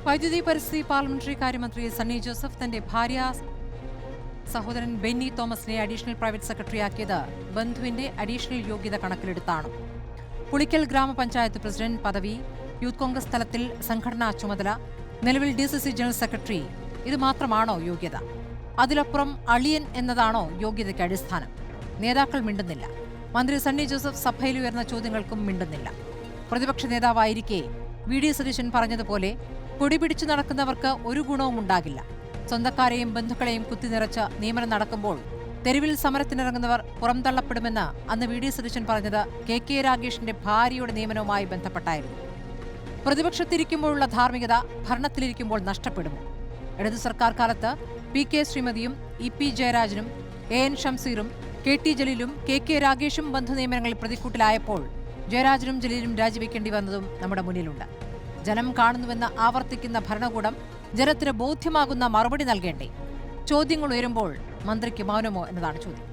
വൈദ്യുതി പരിസ്ഥിതി പാർലമെന്ററി കാര്യമന്ത്രി സണ്ണി ജോസഫ് തന്റെ ഭാര്യ സഹോദരൻ ബെന്നി തോമസിനെ അഡീഷണൽ പ്രൈവറ്റ് സെക്രട്ടറിയാക്കിയത് ബന്ധുവിന്റെ അഡീഷണൽ യോഗ്യത കണക്കിലെടുത്താണ്. പുളിക്കൽ ഗ്രാമപഞ്ചായത്ത് പ്രസിഡന്റ് പദവി, യൂത്ത് കോൺഗ്രസ് തലത്തിൽ സംഘടനാ ചുമതല, നിലവിൽ DCC ജനറൽ സെക്രട്ടറി, ഇത് മാത്രമാണോ യോഗ്യത? അതിലപ്പുറം അളിയൻ എന്നതാണോ യോഗ്യതയ്ക്ക് അടിസ്ഥാനം? നേതാക്കൾ മിണ്ടുന്നില്ല. മന്ത്രി സണ്ണി ജോസഫ് സഭയിൽ ഉയർന്ന ചോദ്യങ്ങൾക്കും മിണ്ടുന്നില്ല. പ്രതിപക്ഷ നേതാവായിരിക്കെ VD സതീശൻ പറഞ്ഞതുപോലെ കൊടിപിടിച്ചു നടക്കുന്നവർക്ക് ഒരു ഗുണവും ഉണ്ടാകില്ല. സ്വന്തക്കാരെയും ബന്ധുക്കളെയും കുത്തിനിറച്ച് നിയമനം നടക്കുമ്പോൾ തെരുവിൽ സമരത്തിനിറങ്ങുന്നവർ പുറംതള്ളപ്പെടുമെന്ന് അന്ന് VD സതീശൻ പറഞ്ഞത് KK രാഗേഷിന്റെ ഭാര്യയുടെ നിയമനവുമായി ബന്ധപ്പെട്ടായിരുന്നു. പ്രതിപക്ഷത്തിരിക്കുമ്പോഴുള്ള ധാർമ്മികത ഭരണത്തിലിരിക്കുമ്പോൾ നഷ്ടപ്പെടുമോ? ഇടതു സർക്കാർ കാലത്ത് PK ശ്രീമതിയും EP ജയരാജനും AN ഷംസീറും KT ജലീലും KK രാഗേഷും ബന്ധുനിയമനങ്ങളിൽ പ്രതിക്കൂട്ടിലായപ്പോൾ ജയരാജനും ജലീലും രാജിവെക്കേണ്ടി വന്നതും നമ്മുടെ മുന്നിലുണ്ട്. ജനം കാണുന്നുവെന്ന് ആവർത്തിക്കുന്ന ഭരണകൂടം ജനത്തിന് ബോധ്യമാകുന്ന മറുപടി നൽകേണ്ടേ? ചോദ്യങ്ങൾ ഉയരുമ്പോൾ മന്ത്രിക്ക് മൗനമോ എന്നതാണ് ചോദ്യം.